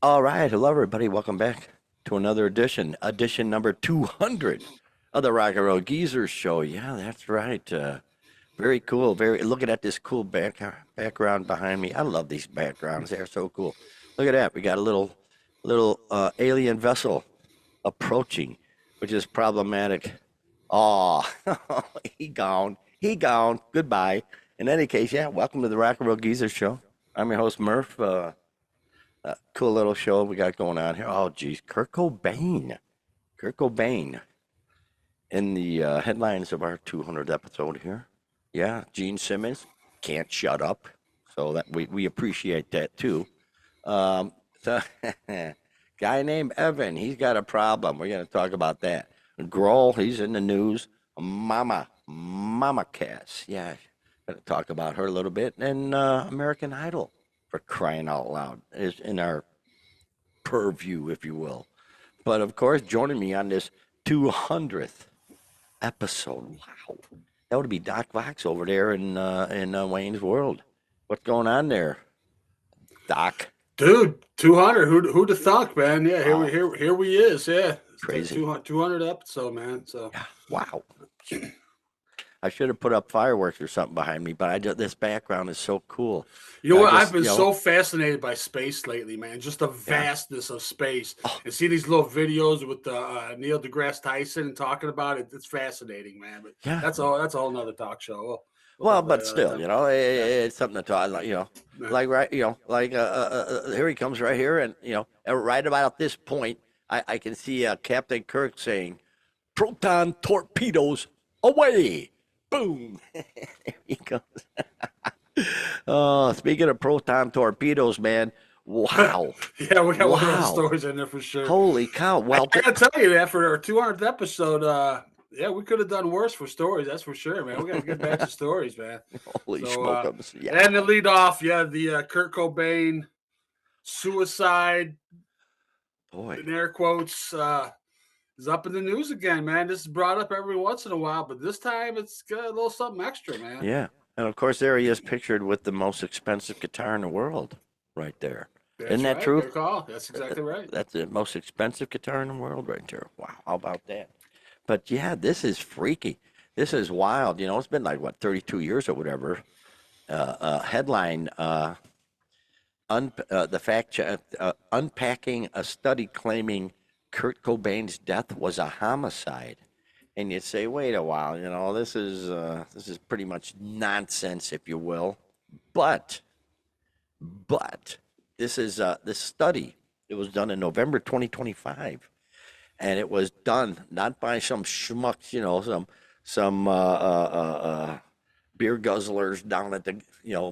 All right, hello everybody. Welcome back to another edition number 200 of the Rock and Roll Geezers Show. Yeah, that's right. Very cool. Very looking at this cool background behind me. I love these backgrounds. They're so cool. Look at that. We got a little alien vessel approaching, which is problematic. Oh, he gone. He gone. Goodbye. In any case, yeah, welcome to the Rock and Roll Geezers Show. I'm your host Murph. Cool little show we got going on here. Oh, geez, Kurt Cobain. Kurt Cobain in the headlines of our 200th episode here. Yeah, Gene Simmons can't shut up, so that we appreciate that too. So, guy named Evan, he's got a problem. We're gonna talk about that. Grohl, he's in the news. Mama Cass, yeah, gonna talk about her a little bit. And American Idol, for crying out loud, is in our purview, if you will. But of course, joining me on this 200th episode, wow, that would be Doc Vox over there in Wayne's World. What's going on there, Doc? Dude, 200. Who'd have thunk, man? Yeah, here we Wow, here here we is. Yeah, it's the crazy. 200 episode, man. So Yeah, wow. I should have put up fireworks or something behind me, but this background is so cool. you know I what? I've just, been so fascinated by space lately, man. Just the yeah. vastness of space, Oh, and see these little videos with Neil deGrasse Tyson and talking about it. It's fascinating, man. But yeah. that's a whole nother talk show. We'll Well, talk about but that another still, time. Yeah, it's something to talk. yeah. Like right, here he comes right here, and and right about this point, I can see Captain Kirk saying, "Proton torpedoes away!" Boom! There he goes. Oh, speaking of proton torpedoes, man, wow, Yeah, we got one of those wow, stories in there for sure. holy cow! I, Well, I gotta tell you that for our 200th episode, yeah, we could have done worse for stories. That's for sure, man. We got a good batch of stories, man. holy So, smokums, yeah, and the lead off, yeah, the Kurt Cobain suicide boy, in air quotes is up in the news again, man. This is brought up every once in a while, but this time it's got a little something extra, man. yeah, and of course there he is pictured with the most expensive guitar in the world, right there. Isn't That's that right. true? Good call. That's exactly right. That's the most expensive guitar in the world right there. Wow, how about that? But yeah, this is freaky. This is wild. It's been like what 32 years or whatever. Headline: the unpacking a study claiming Kurt Cobain's death was a homicide. And you say, wait a while, this is pretty much nonsense, if you will. But but this study. It was done in November 2025, and it was done not by some schmucks, some beer guzzlers down at the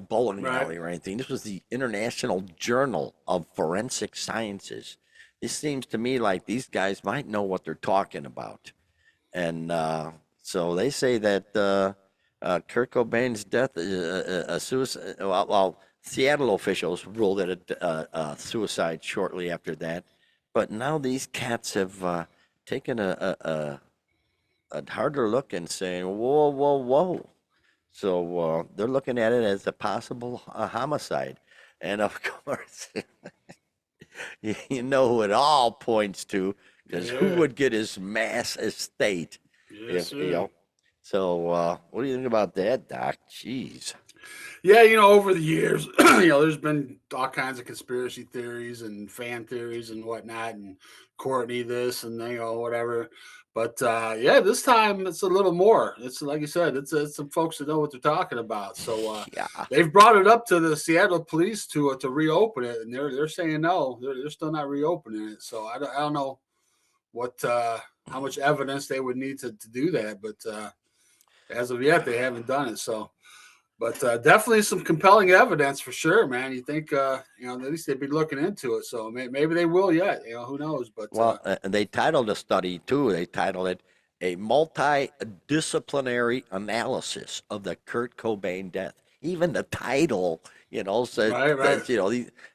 bowling Right. alley or anything. This was the International Journal of Forensic Sciences. This seems to me like these guys might know what they're talking about, and so they say that Kurt Cobain's death is a suicide. Well, Seattle officials ruled it a suicide shortly after that, but now these cats have taken a harder look and saying, "Whoa, whoa, whoa!" So they're looking at it as a possible homicide, and of course, you know who it all points to, because who Yeah. would get his mass estate Yes, if you sir. know? So what do you think about that, Doc? Jeez. Yeah, over the years, there's been all kinds of conspiracy theories and fan theories and whatnot, and Courtney this and whatever. But yeah, this time it's a little more. It's like you said, it's some folks that know what they're talking about. So Yeah. they've brought it up to the Seattle police to reopen it, and they're saying no, they're still not reopening it. So I don't know what how much evidence they would need to do that, but as of yet, they haven't done it. So. But definitely some compelling evidence for sure, man. You think, at least they'd be looking into it. So maybe they will yet. Who knows? But Well, they titled the study too. They titled it "A Multidisciplinary Analysis of the Kurt Cobain Death." Even the title, says, right, right.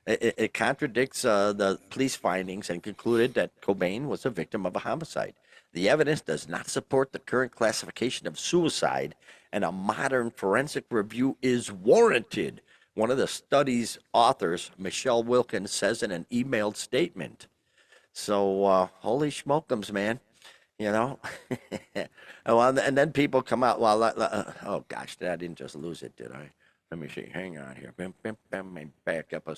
it contradicts the police findings and concluded that Cobain was a victim of a homicide. The evidence does not support the current classification of suicide, and a modern forensic review is warranted. one of the study's authors, Michelle Wilkins, says in an emailed statement. So, holy schmokums, man. You know? Well, and then people come out. Well, oh gosh, I didn't just lose it, did I? Let me see. Hang on here. Let me back up a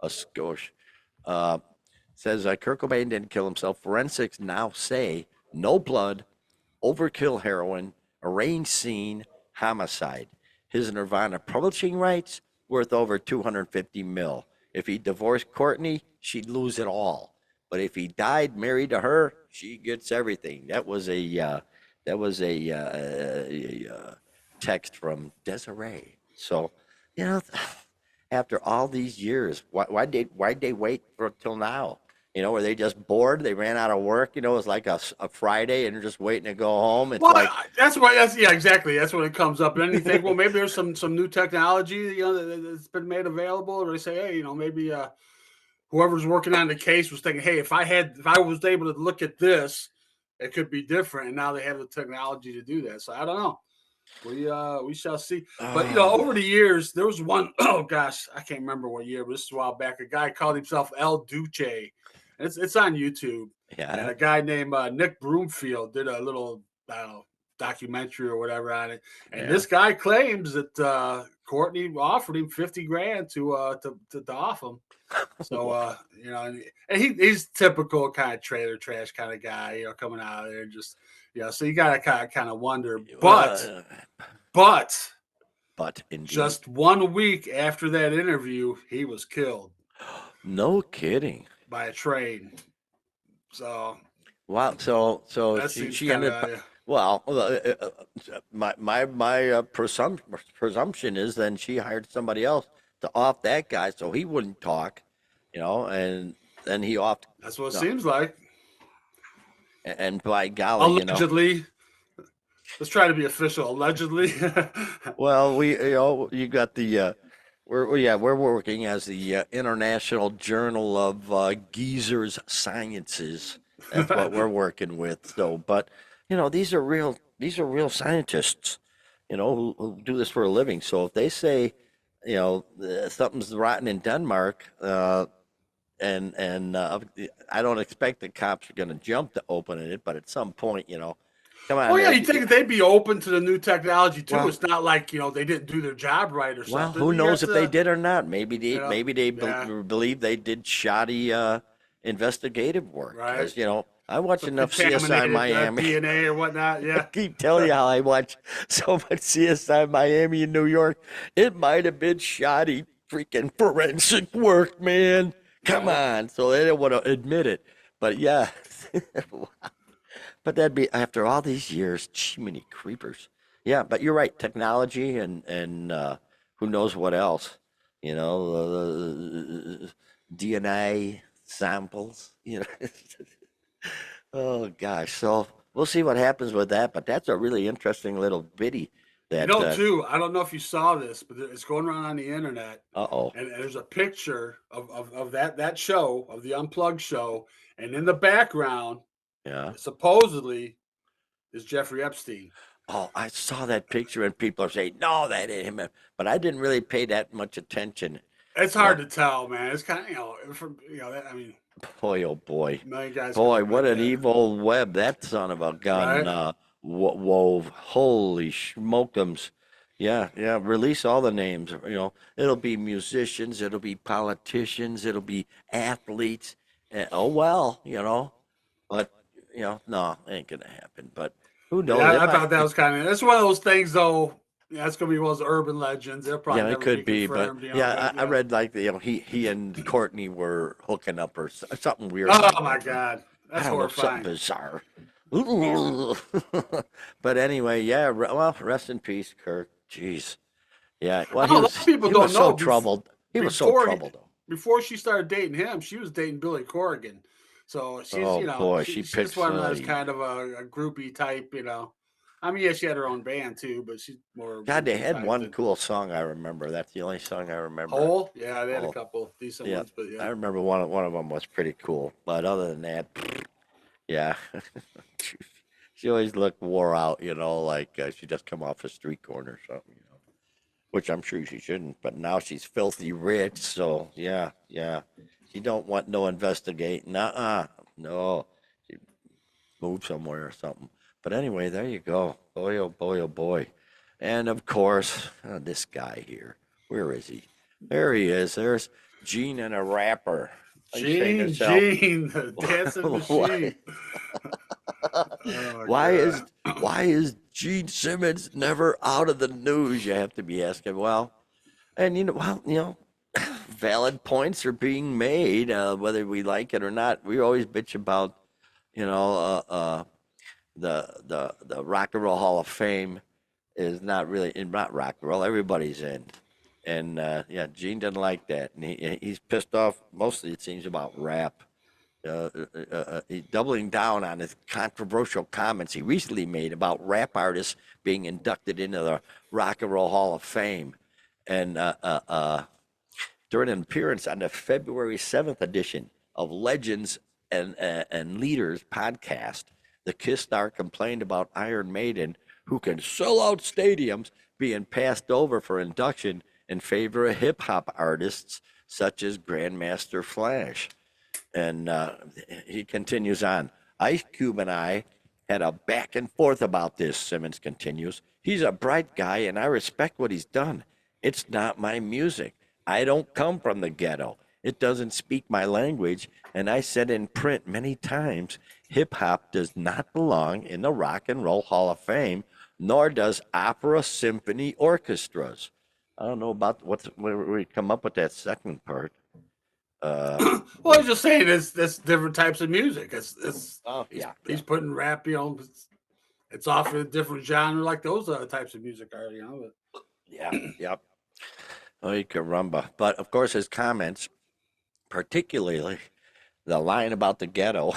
skosh. Uh, says Kurt Cobain didn't kill himself. Forensics now say no blood, overkill heroin, arranged scene, homicide. His Nirvana publishing rights worth over 250 mil. If he divorced Courtney, she'd lose it all. But if he died married to her, she gets everything. That was a text from Desiree. So, you know, after all these years, why'd they wait for till now? You know, were they just bored? They ran out of work. You know, it was like a Friday, and they're just waiting to go home. It's Well, like, that's why. That's yeah, exactly. That's when it comes up. And then you think, well, maybe there's some new technology, that's been made available. Or they say, hey, maybe whoever's working on the case was thinking, hey, if I was able to look at this, it could be different. And now they have the technology to do that. So I don't know. We shall see. But over the years, there was one, oh gosh, I can't remember what year, but this is a while back. A guy called himself El Duce. It's on YouTube. And yeah, a guy named Nick Broomfield did a little, I don't know, documentary or whatever on it. And yeah. this guy claims that Courtney offered him 50 grand to off him. So Wow. and he's typical kind of trailer trash kind of guy, coming out of there and just so you gotta kind of wonder. Well, But but indeed, just 1 week after that interview, he was killed no kidding. by a train. So Wow. So that she seems she kind ended. of Well, my presumption is then she hired somebody else to off that guy so he wouldn't talk, and then he offed. that's what it No, seems like. and by golly, Allegedly, let's try to be official. Allegedly, well, you got the we're working as the International Journal of Geezers Sciences. That's what we're working with. So, but these are real scientists, who do this for a living. So if they say, something's rotten in Denmark, and I don't expect the cops are going to jump to opening it, but at some point, come oh on, yeah, you think they'd be open to the new technology too? well, It's not like they didn't do their job right or Well, something. who You knows got if they to, did or not? Maybe they you know, maybe they yeah, believe they did shoddy investigative work. right. Because I watch Some enough CSI contaminated Miami. DNA or whatnot. I Yeah, keep telling you how I watch so much CSI Miami in New York. It might have been shoddy freaking forensic work, man. Come yeah. on. So they don't want to admit it. But yeah. But that'd be after all these years. Gee, many creepers. Yeah, but you're right. Technology and who knows what else? DNA samples. Oh gosh. So we'll see what happens with that. But that's a really interesting little bitty. That. Too. I don't know if you saw this, but it's going around on the internet, Oh. and there's a picture of that show of the Unplugged show, and in the background, Yeah. supposedly, is Jeffrey Epstein. Oh, I saw that picture and people are saying, no, that ain't him. But I didn't really pay that much attention. It's You know, hard to tell, man. It's kind of from I mean, Boy, oh boy. a million guys can Boy, look what like an that, evil web that son of a gun right? wove. Holy smokums. Yeah, yeah. Release all the names. It'll be musicians, it'll be politicians, it'll be athletes. Oh, well, but, no, ain't going to happen. But who knows? Yeah, It I might. thought that was kind of that's one of those things though. Yeah, it's gonna be one of those urban legends. They'll probably Yeah, it never be could be, but confirmed, yeah, but I yeah. read like he and Courtney were hooking up or something weird Oh like my that. God, I that's don't know, something horrifying. bizarre. But anyway, yeah. Well, rest in peace, Kirk. Jeez. Yeah. Well, Oh, a lot of people he was don't so know troubled. He was so before troubled, though. before she started dating him, she was dating Billy Corrigan. So she's Oh boy, she she's picks. one of those kind of a groupie type. I mean, yeah, she had her own band too, but she's more God, they groupie had type one than cool song I remember. That's the only song I remember. Hole. Yeah, they had a Oh, couple decent yeah. ones, but I yeah. remember one of them was pretty cool. But other than that, yeah. She always looked wore out, like she just come off a street corner or something. which I'm sure she shouldn't. But now she's filthy rich, so yeah, yeah. She don't want no investigating. No. She moved somewhere or something. But anyway, there you go. Boy, oh boy, oh boy. And of course, this guy here. Where is he? There he is. There's Gene and a rapper. Are you saying to yourself, Gene, the dancing why, machine. Oh why is god. why is Gene Simmons never out of the news? You have to be asking. Well, and valid points are being made, whether we like it or not. We always bitch about, you know, the Rock and Roll Hall of Fame is not really not rock and roll. Everybody's in, and yeah, Gene doesn't like that, and he's pissed off. Mostly, it seems about rap. He's doubling down on his controversial comments he recently made about rap artists being inducted into the Rock and Roll Hall of Fame, and during an appearance on the February 7th edition of Legends and Leaders podcast, the Kiss star complained about Iron Maiden, who can sell out stadiums, being passed over for induction in favor of hip hop artists such as Grandmaster Flash. And he continues on. Ice Cube and I had a back and forth about this, Simmons continues. He's a bright guy, and I respect what he's done. It's not my music. I don't come from the ghetto. It doesn't speak my language, and I said in print many times hip hop does not belong in the Rock and Roll Hall of Fame, nor does opera symphony orchestras. I don't know about where we come up with that second part. Uh, Well, I was just saying it's different types of music. It's oh yeah, yeah, he's putting rap, it's off in a different genre like those other types of music are, yeah, yeah. Oh, caramba! But of course, his comments, particularly the line about the ghetto,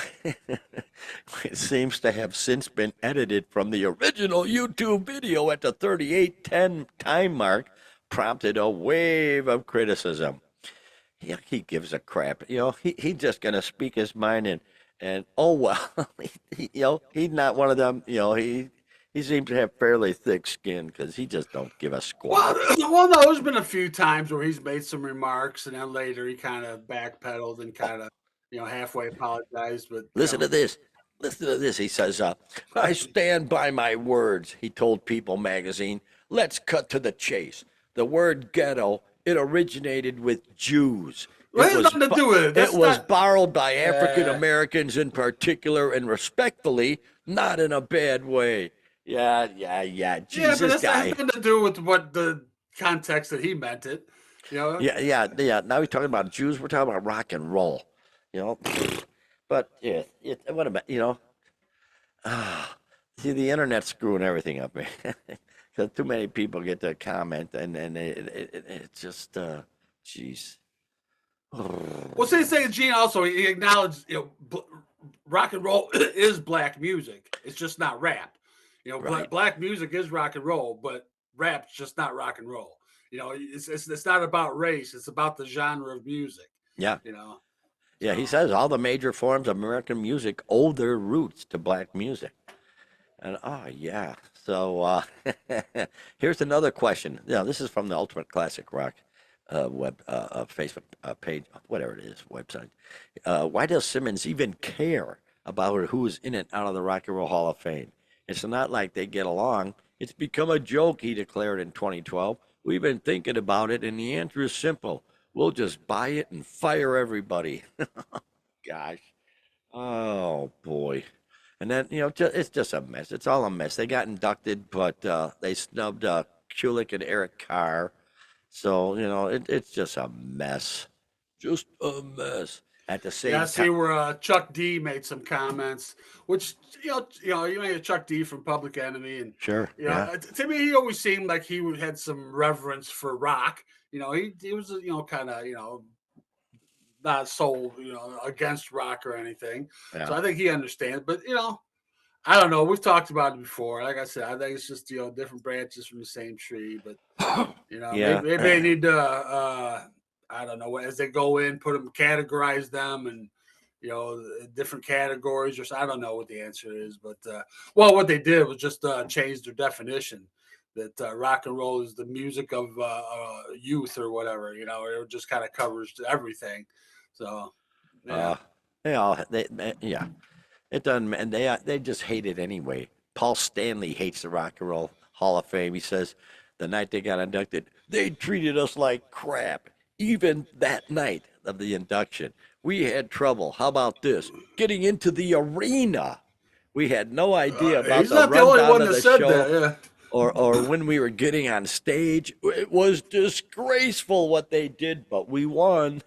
it seems to have since been edited from the original YouTube video at the 38:10 time mark, prompted a wave of criticism. He gives a crap. He's just gonna speak his mind and oh well, he's not one of them. He seems to have fairly thick skin because he just don't give a Well, squat. well, no, there's been a few times where he's made some remarks and then later he kind of backpedaled and Oh, kind of, halfway apologized. But listen to this. Listen to this. He says, I stand by my words, he told People magazine. Let's cut to the chase. The word ghetto, it originated with Jews. well, it has nothing to do with it. It That's was not. borrowed by African Uh, Americans in particular, and respectfully, not in a bad way. Yeah, yeah, yeah. yeah, but Jesus that has guy. nothing to do with what the context that he meant it. You know, Yeah, yeah, yeah. Now we're talking about Jews. We're talking about rock and roll. You know, but yeah, what about Ah, see, the internet's screwing everything up, man. Because too many people get to comment, and it's just, jeez. well, see, saying Gene also he acknowledged rock and roll is black music. It's just not rap. Right. Black music is rock and roll, but rap's just not rock and roll. It's not about race. It's about the genre of music. Yeah. You know, Yeah. He so says all the major forms of American music owe their roots to black music. And oh yeah. So here's another question. This is from the Ultimate Classic Rock Facebook page, whatever it is, website. Why does Simmons even care about who's in and out of the Rock and Roll Hall of Fame? It's not like they get along. It's become a joke, he declared in 2012. We've been thinking about it, and the answer is simple. We'll just buy it and fire everybody. Gosh. Oh, boy. And then, it's just a mess. It's all a mess. They got inducted, but they snubbed Kulik and Eric Carr. So, it's just a mess. Just a mess. At the yeah, I same see time, where Chuck D made some comments, which you made a Chuck D from Public Enemy, and sure, yeah, to me he always seemed like he had some reverence for rock. He was kind of not so against rock or anything. yeah, So I think he understands. But I don't know. We've talked about it before. Like I said, I think it's just different branches from the same tree. But yeah, maybe they need to I don't know as they go in, put them, categorize them, and different categories. Or I don't know what the answer is. But well, what they did was just change their definition. that rock and roll is the music of youth or whatever. It just kind of covers everything. So yeah. Uh, yeah, it doesn't, and they just hate it anyway. Paul Stanley hates the Rock and Roll Hall of Fame. He says the night they got inducted, they treated us like crap. Even that night of the induction, we had trouble. How about this? Getting into the arena. We had no idea about He's the not the only rundown one of that the said show that. Yeah. or when we were getting on stage. It was disgraceful what they did, but we won.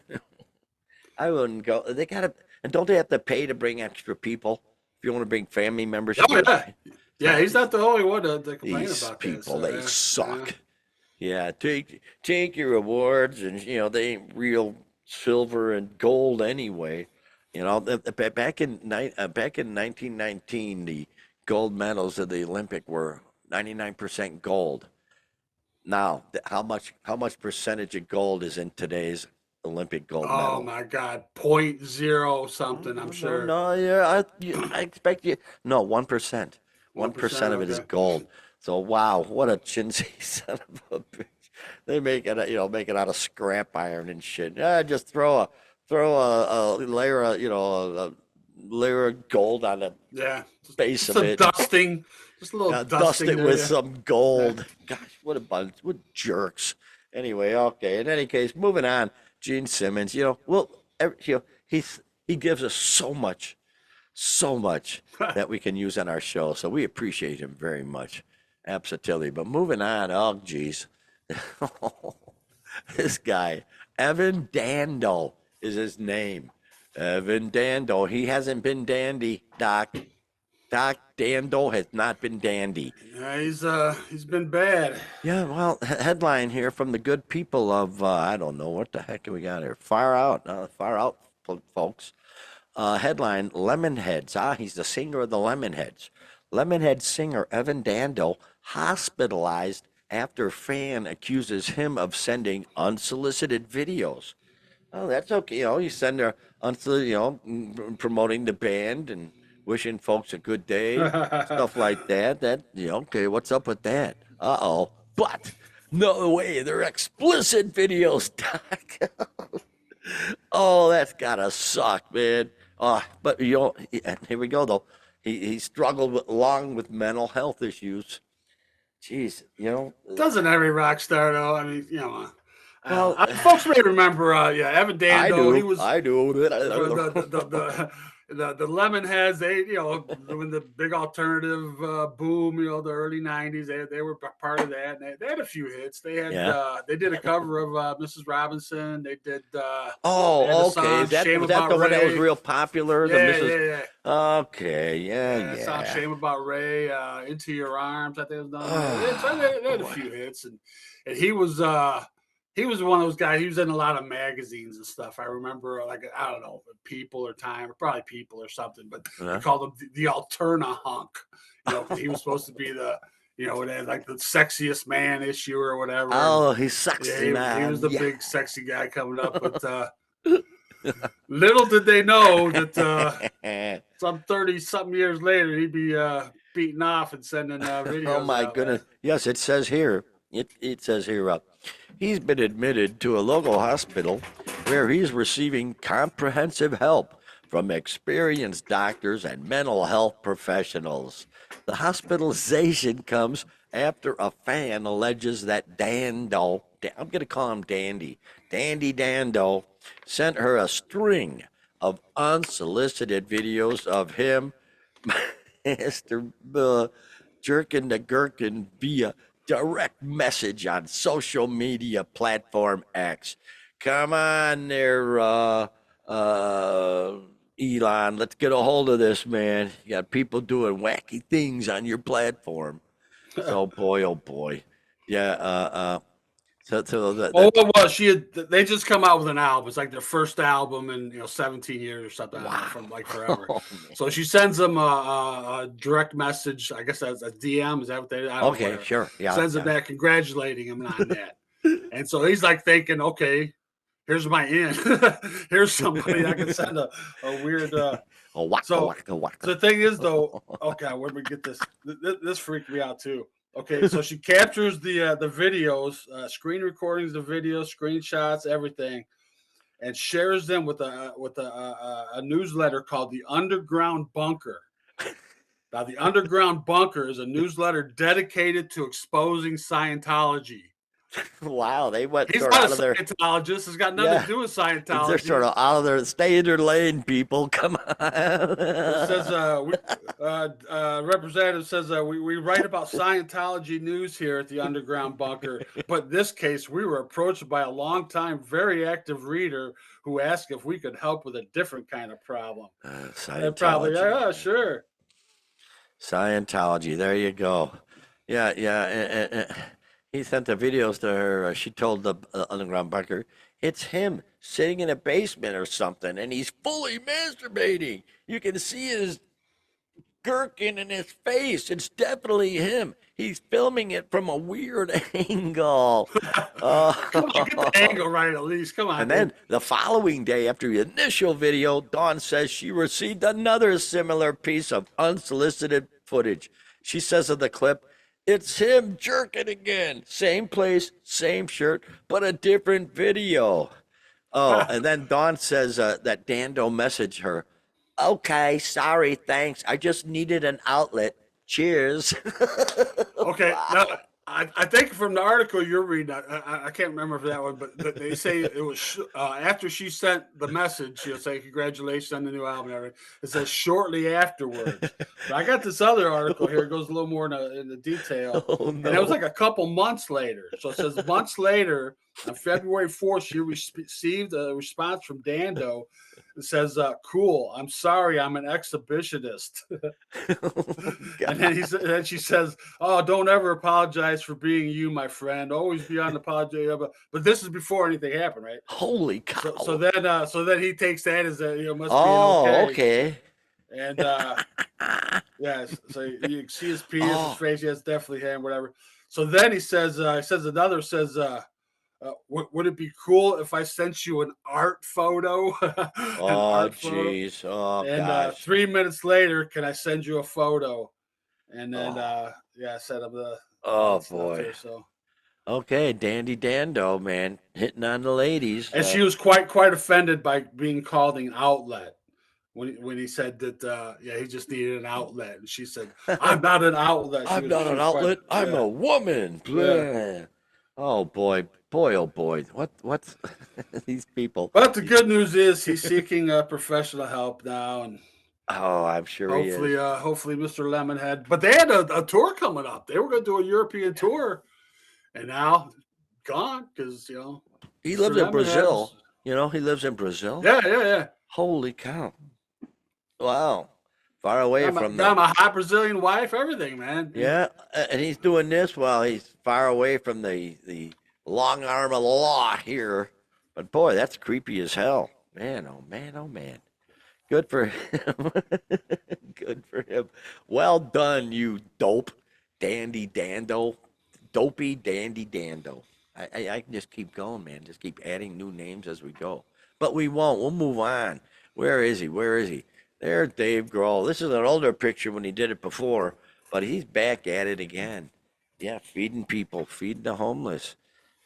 I wouldn't go. They gotta, and don't they have to pay to bring extra people? If you want to bring family members, you Oh gotta yeah, pay. yeah. He's These not the only one to complain these about that. people, So they yeah, yeah. suck. Yeah, take your awards, and they ain't real silver and gold anyway. Back in 1919, the gold medals of the Olympic were 99% gold. Now, how much percentage of gold is in today's Olympic gold Oh medal? my God, point zero something. I'm No, sure no, yeah, I expect you. No, 1%. 1% 1%. of it is Okay. gold. So wow, what a chintzy son of a bitch. They make it out of scrap iron and shit. Just throw a layer of, a layer of gold on the Yeah, base just of a it. dusting, just a little Dust dusting it there. with Yeah. some Yeah. gold. Gosh, what a bunch, what jerks. Anyway, okay. In any case, moving on. Gene Simmons, he gives us so much that we can use on our show. So we appreciate him very much. Absolutely. But moving on, oh geez. This guy, Evan Dando is his name. Evan Dando. He hasn't been dandy, Doc. Doc Dando has not been dandy. Yeah, he's been bad. Yeah, well, headline here from the good people of I don't know what the heck we got here. Far out, folks. Headline: Lemonheads. He's the singer of the Lemonheads. Lemonhead singer Evan Dando hospitalized after fan accuses him of sending unsolicited videos. Oh, that's okay. You send her promoting the band and wishing folks a good day, stuff like that. Okay, what's up with that? Uh-oh. But no way, they're explicit videos, Doc. Oh, that's gotta suck, man. But here we go though. He struggled along with mental health issues. Jeez, Doesn't every rock star though? I mean, well, folks may remember, Evan I Dando. He do, was I do. the Lemonheads. They, when the big alternative boom, the early '90s, they were part of that. And they had a few hits. Yeah. They did a cover of Mrs. Robinson. They did. They had the Oh, okay. song "Shame Was that About the one that was Ray." real popular? The Yeah, Mrs. yeah, yeah. Okay, Yeah, song yeah. "Shame About Ray," "Into Your Arms." I think it was done. They had a Boy. few hits, and he was one of those guys. He was in a lot of magazines and stuff. I remember, like, I don't know, People or Time, or probably People or something. But they Huh? called him the Alterna-Hunk. 'Cause he was supposed to be it had like the sexiest man issue or whatever. And Oh, he's yeah, sexy, he was man. the Yeah. big sexy guy coming up. But little did they know that some 30 something years later he'd be beating off and sending Oh videos my out, man. goodness. Yes, it says here. It says here. He's been admitted to a local hospital where he's receiving comprehensive help from experienced doctors and mental health professionals. The hospitalization comes after a fan alleges that Dando, I'm going to call him Dandy, Dandy Dando, sent her a string of unsolicited videos of him, Mr. Jerkin the Gherkin, via direct message on social media platform X. Come on there, Elon. Let's get a hold of this, man. You got people doing wacky things on your platform. So boy, oh boy, yeah. So Oh well, they just come out with an album. It's like their first album in 17 years or something. I don't know, wow. from like forever. Oh, man. So she sends them a direct message. I guess that's a DM. Is that what they? I don't know. Okay, Whatever. sure, yeah, Sends him yeah. that, congratulating him on that. And so he's like thinking, okay, here's my in. Here's somebody I can send a weird. Oh, waka So waka waka. the thing is, though, okay, where we get this? This freaked me out too. Okay, so she captures the videos, screen recordings, the videos, screenshots, everything, and shares them with a newsletter called the Underground Bunker. Now, the Underground Bunker is a newsletter dedicated to exposing Scientology. Wow, they went He's sort of not a out of their Scientologist. It's got nothing to yeah. do with They're sort Scientology. of out of their stay in their lane, people. Come It says, on. representative says, we write about Scientology news here at the Underground Bunker, but in this case, we were approached by a longtime, very active reader who asked if we could help with a different kind of problem. And probably, Scientology. yeah, sure. Scientology. There you go. Yeah, yeah. He sent the videos to her. She told the underground bunker, it's him sitting in a basement or something, and he's fully masturbating. You can see his gherkin in his face. It's definitely him. He's filming it from a weird angle. Come on, get the Oh. angle right at least. Come on, And dude. then the following day, after the initial video, Dawn says she received another similar piece of unsolicited footage. She says of the clip, it's him jerking again. Same place, same shirt, but a different video. Oh, and then Dawn says that Dando messaged her. Okay, sorry, thanks. I just needed an outlet. Cheers. Okay, now Wow. I think from the article you're reading, I can't remember for that one, but they say it was after she sent the message. She'll say congratulations on the new album. And everything. It says shortly afterwards. But I got this other article here. It goes a little more in the detail, Oh and it was no. like a couple months later. So it says months later, on February 4th, she received a response from Dando. It says, "Cool. I'm sorry. I'm an exhibitionist." Oh And God. then she says, "Oh, don't ever apologize for being you, my friend. Always be on the apology." But this is before anything happened, right? Holy So cow. then he takes that as must be an Oh, okay. okay. And yes, so you can see his penis, his Oh, face. Yes, definitely him, whatever. So then he says, would it be cool if I sent you an art photo, an oh, art photo? jeez. Oh, And gosh. 3 minutes later, can I send you a photo? And then Oh, yeah, I set up all oh that stuff boy. there. So Okay, Dandy Dando, man, hitting on the ladies. and she was quite offended by being called an outlet when he said that yeah, he just needed an outlet. And she said, I'm not an outlet. I'm not She an was quite outlet. I'm yeah, a woman. yeah. Blah. Oh boy, boy, oh boy. What's these people? But the good news is he's seeking professional help now, and Oh, I'm sure he is. hopefully Mr. Lemonhead. But they had a tour coming up. They were going to do a European tour, and now gone because He Mr. lives in Lemonhead's Brazil. You know, he lives in Brazil. yeah, yeah, yeah. Holy cow. Wow. Far away from Got the him a hot Brazilian wife, everything, man. yeah, and he's doing this while he's far away from the long arm of the law here. But boy, that's creepy as hell. Man, oh man, oh man. Good for him. Good for him. Well done, you dope. Dandy Dando. Dopey Dandy Dando. I can just keep going, man. Just keep adding new names as we go. But we won't. We'll move on. Where is he? Where is he? There's Dave Grohl. This is an older picture when he did it before, but he's back at it again. Yeah, feeding people, feeding the homeless.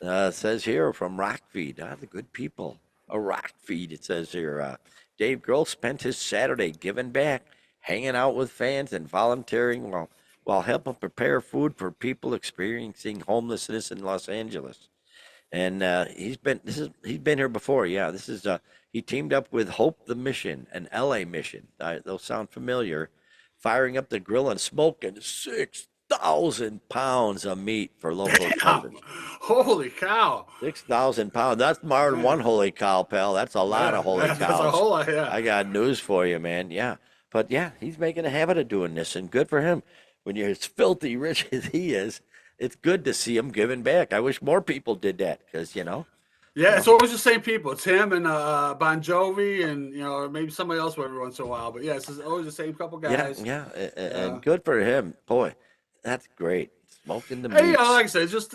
It says here from Rock Feed. Ah, the good people. A Rock Feed, it says here. Dave Grohl spent his Saturday giving back, hanging out with fans, and volunteering while helping prepare food for people experiencing homelessness in Los Angeles. And he's been here before. Yeah, this is he teamed up with Hope the Mission, an LA mission. They'll sound familiar. Firing up the grill and smoking 6,000 pounds of meat for local Damn, shelters. holy cow! 6,000 pounds. That's more than one Man, holy cow, pal. That's a lot of holy that's a cows. whole lot. Yeah, I got news for you, man. Yeah. But yeah, he's making a habit of doing this, and good for him. When you're as filthy rich as he is, it's good to see him giving back. I wish more people did that because, you yeah. know, It's always the same people. It's him and Bon Jovi, and maybe somebody else every once in a while. But yeah, it's always the same couple yeah, guys. yeah, Uh, and good for him. Boy, that's great. Smoking the Hey, meats. like I said, it's just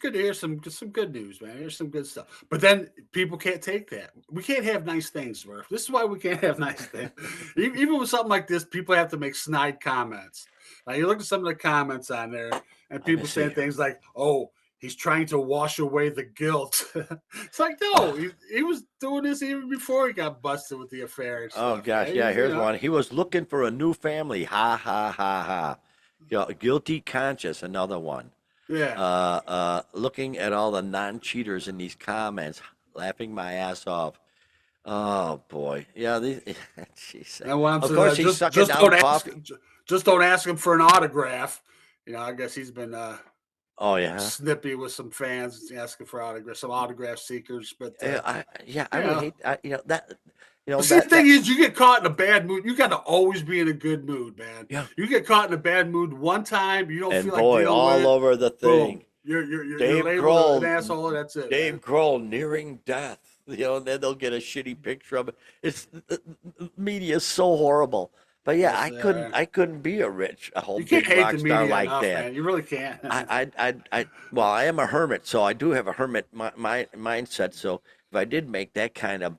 good to hear some good news, man. Here's some good stuff. But then people can't take that. We can't have nice things, Murph. This is why we can't have nice things. Even with something like this, people have to make snide comments. Now you look at some of the comments on there, And Let me people saying see. things like, "Oh, he's trying to wash away the guilt." It's like, no, he was doing this even before he got busted with the affair and Oh stuff. Yeah, gosh, he yeah. was, you Here's know, one. He was looking for a new family. Ha ha ha ha. Guilty conscious. Another one. yeah. Looking at all the non-cheaters in these comments, laughing my ass off. Oh boy, yeah. These, jeez. And one Of says, course, he's sucking just down don't ask, coffee. just don't ask him for an autograph. I guess he's been Oh yeah. snippy with some fans asking for autographs, some autograph seekers. But Yeah, I you would know, hate that. see, the thing That. is, you get caught in a bad mood. You got to always be in a good mood, man. Yeah. You get caught in a bad mood one time, you don't And feel like boy, dealing with all it. over the Boom, thing. you're Dave labeled an Grohl, asshole. That's it, Dave man. Grohl nearing death. And then they'll get a shitty picture of it. It's the media is so horrible. But yeah, Yes, I couldn't be a whole you can't big hate rock the star media like enough, that. man. You really can't. Well, I am a hermit, so I do have a hermit mindset. So if I did make that kind of,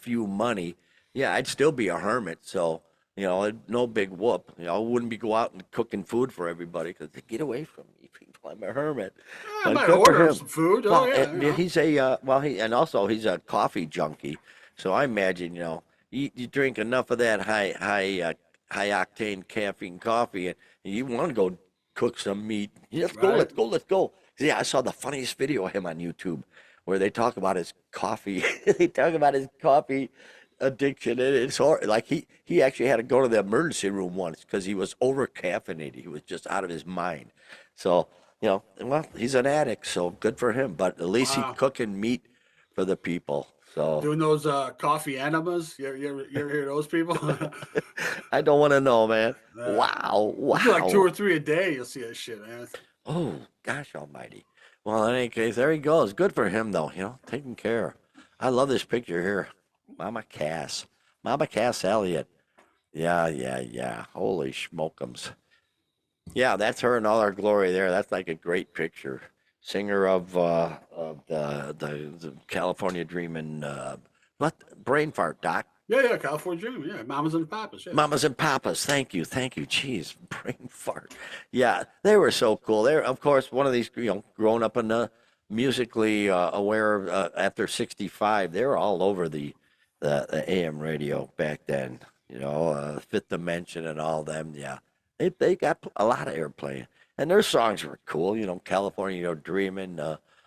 fu money, yeah, I'd still be a hermit. So, no big whoop. I wouldn't be go out and cooking food for everybody because get away from me, people. I'm a hermit. I But might good for order him him. some food. Oh Well, yeah, he's a and also he's a coffee junkie. So I imagine, you drink enough of that high octane caffeine coffee, and you want to go cook some meat. Let's go, right. let's go, let's go. Yeah, I saw the funniest video of him on YouTube where they talk about his coffee. They talk about his coffee addiction, and it's like he actually had to go to the emergency room once because he was over caffeinated. He was just out of his mind. So, well, he's an addict, so good for him. But at least he's Wow. cooking meat for the people. So Doing those coffee enemas. You ever hear those people? I don't want to know, man. uh, Wow, you do like two wow. or three a day. You'll see that shit, man. Oh, gosh almighty. Well, in any case, there he goes. Good for him, though, taking care. I love this picture here. Mama Cass. Mama Cass Elliott. Yeah, yeah, yeah. Holy schmokums. Yeah, that's her in all her glory there. That's like a great picture. Singer of the California Dreamin', what? Brain fart, Doc. Yeah. California Dream. Yeah, mamas and papas. Yeah. Mamas and Papas, thank you, thank you. Jeez, brain fart. Yeah, they were so cool. They're, of course, one of these, growing up in the musically aware after 65. They were all over the AM radio back then. Fifth Dimension and all them. Yeah, they got a lot of airplay, and their songs were cool. California, Dreaming.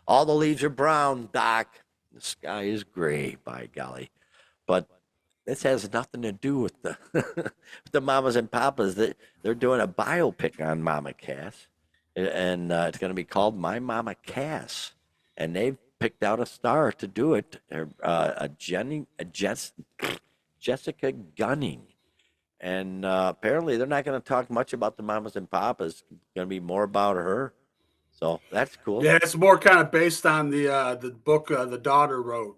All the leaves are brown, Doc. The sky is gray. By golly, but this has nothing to do with the with the mamas and papas. They're doing a biopic on Mama Cass, and it's going to be called My Mama Cass, and they've picked out a star to do it. Jessica Gunning, and apparently they're not going to talk much about the mamas and papas. It's going to be more about her. So that's cool. Yeah, it's more kind of based on the book the daughter wrote.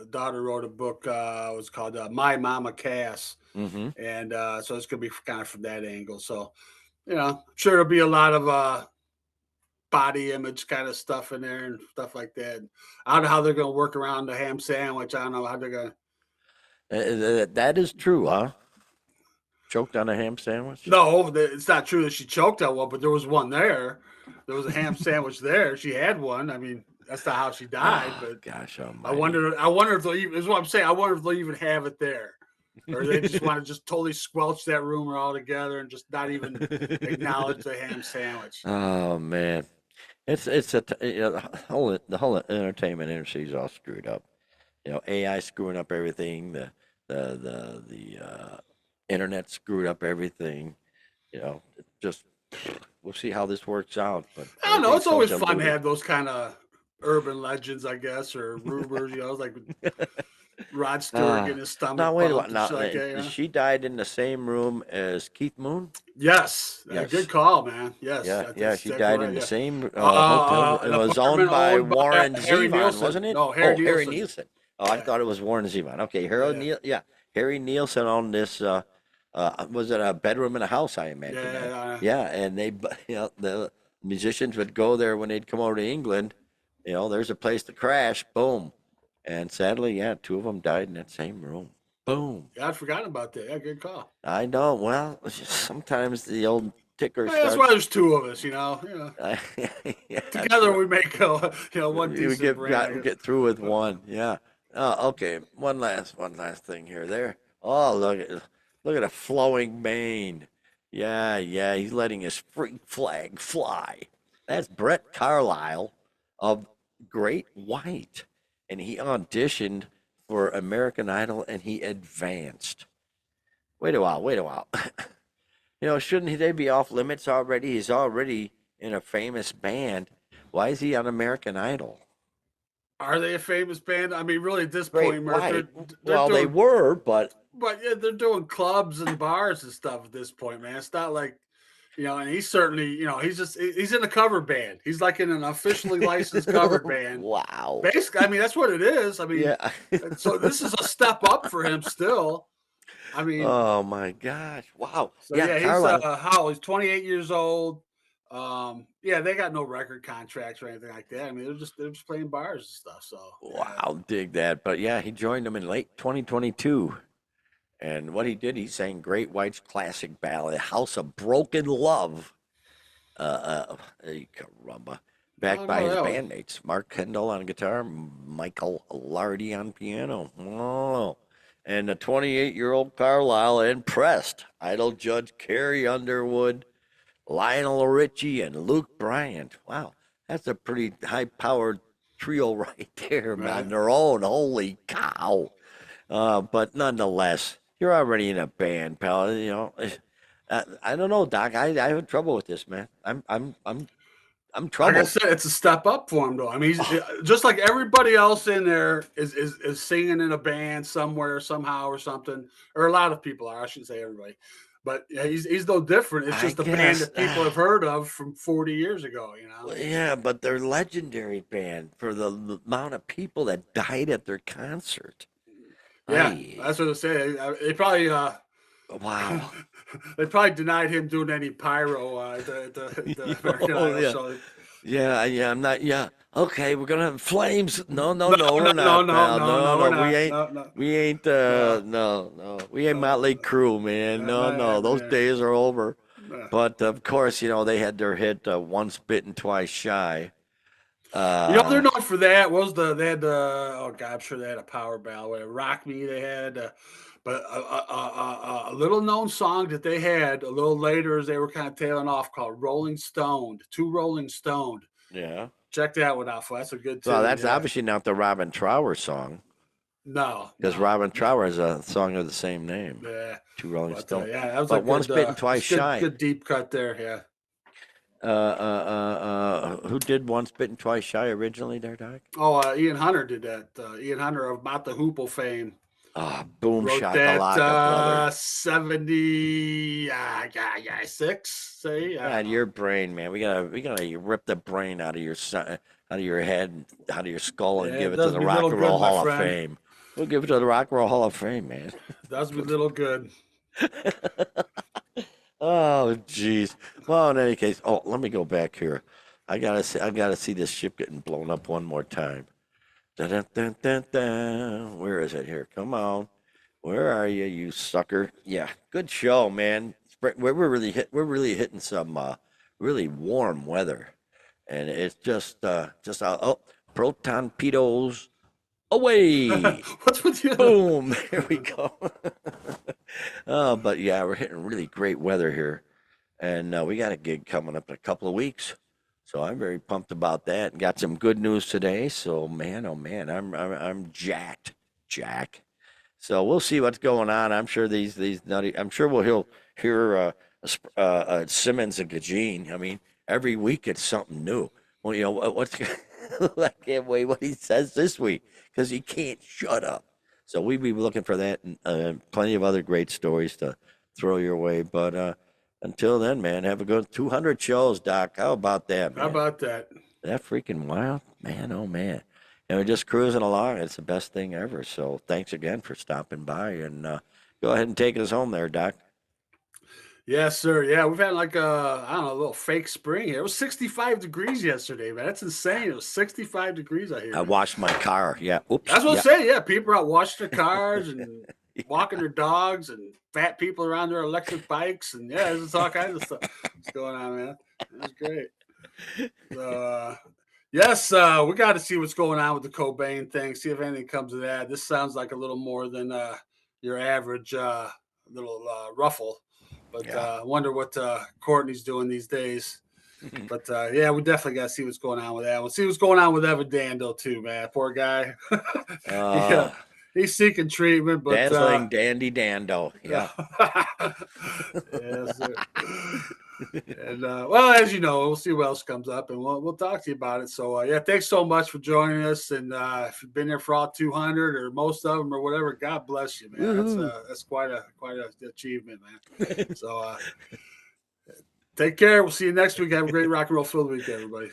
Daughter wrote a book. It was called My Mama Cass, Mm-hmm. and so it's gonna be kind of from that angle. So I'm sure there'll be a lot of body image kind of stuff in there and stuff like that. I don't know how they're gonna work around the ham sandwich. I don't know how they're gonna. That is true, huh? Choked on a ham sandwich. No, it's not true that she choked on one, but there was one there. There was a ham sandwich there. She had one. I mean, that's not how she died, Oh, but gosh I almighty. wonder. I wonder if they'll even. Is what I'm saying. I wonder if they'll even have it there, or they just want to just totally squelch that rumor altogether and just not even acknowledge the ham sandwich. Oh man, it's the whole entertainment industry is all screwed up. AI screwing up everything. The internet screwed up everything. It just we'll see how this works out. But I don't know. everything's It's so always fun to diluted. have those kind of urban legends, I guess, or rumors. It's like Rod Stewart uh, getting his now stomach wait a while. pumped and Now shit like that. she died in the same room as Keith Moon. Yes, good Yes. call, man. Yes, Yeah, yeah, that's she exactly died right. in the Yeah, same hotel room. It an was owned apartment by owned by Warren Harry Zevon, Nielsen. wasn't it? No, Harry Oh, Harry Nielsen. Nielsen. Oh, I Yeah, thought it was Warren Zevon. Okay, yeah, Yeah, Harry Nielsen owned this. Was it a bedroom in a house? I imagine that. yeah. Yeah, and the musicians would go there when they'd come over to England. There's a place to crash. Boom, and sadly, yeah, two of them died in that same room. Boom. I'd forgotten about that. Yeah, good call. I know. Well, it's just sometimes the old ticker That's starts. why there's two of us, Yeah, that's Together right. we make one We decent brand. I get through with one. Yeah. Okay. One last thing here. There. Oh, look at a flowing mane. Yeah, yeah. He's letting his freak flag fly. That's Brett Carlisle of Great White, and he auditioned for American Idol, and he advanced. Wait a while. Wait a while. Shouldn't they be off limits already? He's already in a famous band. Why is he on American Idol? Are they a famous band? I mean, really, at this Great point, Mert, White. they're Well, they doing, were, but but yeah, they're doing clubs and bars and stuff at this point, man. It's not like, and he's certainly, he's in a cover band. He's like in an officially licensed cover band. wow. Basically, I mean, that's what it is. I mean, Yeah. so this is a step up for him still. I mean, Oh my gosh. Wow. so Yeah, yeah, he's Carlisle. he's 28 years old. Yeah, they got no record contracts or anything like that. I mean, they're just playing bars and stuff. So yeah, Wow, dig that. But yeah, he joined them in late 2022. And what he did, he sang Great White's classic ballad, House of Broken Love. Caramba. I Backed don't by know his that one. bandmates, Mark Kendall on guitar, Michael Lardy on piano. Oh. And the 28-year-old Carlisle impressed Idol judge Carrie Underwood, Lionel Richie, and Luke Bryant. Wow, that's a pretty high-powered trio right there on Right. their own. Holy cow! But nonetheless, you're already in a band, pal. I don't know, Doc. I have trouble with this, man. I'm Like I troubled. said, it's a step up for him, though. I mean, he's just like everybody else in there is singing in a band somewhere, somehow, or something. Or a lot of people are. I shouldn't say everybody, but yeah, he's no different. It's I just a band guess. that people have heard of from 40 years ago. Well, yeah, but they're legendary band for the amount of people that died at their concert. Yeah, I that's what I say. They probably wow. they probably denied him doing any pyro at the American Oh Idol yeah. show. Yeah, yeah, I'm not. Yeah, okay, we're gonna have flames. No, no, No, no, no, we're no, not, no, pal. no, No, no, we're no, not. No, no, we ain't. no, No, no, we ain't no, Motley Crue, man. No, no, those no, days are over. no. But of course, they had their hit "Once Bitten, Twice Shy." They're Uh, known for that. What was they had oh god, I'm sure they had a power ballad, whatever. Rock Me. They had, but a little known song that they had a little later as they were kind of tailing off called "Rolling Stoned." Two Rolling Stoned. yeah. Check that one out. That's a good Well, tune. that's Yeah. obviously not the Robin Trower song, No, because no, Robin no. Trower is a song of the same name, Yeah, Two Rolling but Stone. yeah, that was a But Once good, Bitten, Twice Shy. good deep cut there. Yeah. Who did Once Bitten, Twice Shy originally there, Doc? Oh, Ian Hunter did that. Ian Hunter of Mott the Hoople fame Ah, Boom wrote that Shakalaka, brother. 70 six. Say I God, don't know. your brain, man. We gotta rip the brain out of out of your head, out of your skull, and Yeah, give it it to does the me Rock little and Roll good, my Hall of friend. Fame. We'll give it to the Rock and Roll Hall of Fame, man. Does me little good. Oh, jeez. Well, in any case, let me go back here. I gotta see this ship getting blown up one more time. Dun, dun, dun, dun, dun. Where is it here? Come on. Where are you, you sucker? Yeah, good show, man. We're really hitting some really warm weather, and it's just proton pedos away. What's with you? Boom. There we go. Oh, but yeah, we're hitting really great weather here, and we got a gig coming up in a couple of weeks. So I'm very pumped about that. Got some good news today. So man, oh man, I'm jacked, Jack. So we'll see what's going on. I'm sure these nutty. I'm sure hear Simmons and Gajeen. I mean, every week it's something new. Well, what's I can't wait what he says this week because he can't shut up. So we'll be looking for that and plenty of other great stories to throw your way. But until then, man, have a good 200 shows, Doc. How about that, How man? about that? That freaking wild, man. Oh man. And we're just cruising along. It's the best thing ever. So thanks again for stopping by and go ahead and take us home there, Doc. Yes, sir. Yeah, we've had like a I don't know a little fake spring here. It was 65 degrees yesterday, man. That's insane. It was 65 degrees out here, I man. washed my car. Yeah. Oops. That's what I'm Yeah. saying. Yeah, people are out washing their cars and walking their dogs and fat people around their electric bikes, and yeah, there's all kinds of stuff that's going on, man. That's great. So, yes, we got to see what's going on with the Cobain thing. See if anything comes of that. This sounds like a little more than your average little ruffle, but Yeah. I wonder what Courtney's doing these days. But yeah, we definitely got to see what's going on with that. We'll see what's going on with Evan Dando too, man. Poor guy. Yeah, he's seeking treatment, but dazzling dandy Dando. Yeah. yes, sir. And well, as you know, we'll see what else comes up, and we'll talk to you about it. So yeah, thanks so much for joining us. And if you've been there for all 200 or most of them or whatever, God bless you, man. That's quite a achievement, man. So take care. We'll see you next week. Have a great rock and roll filled week, everybody.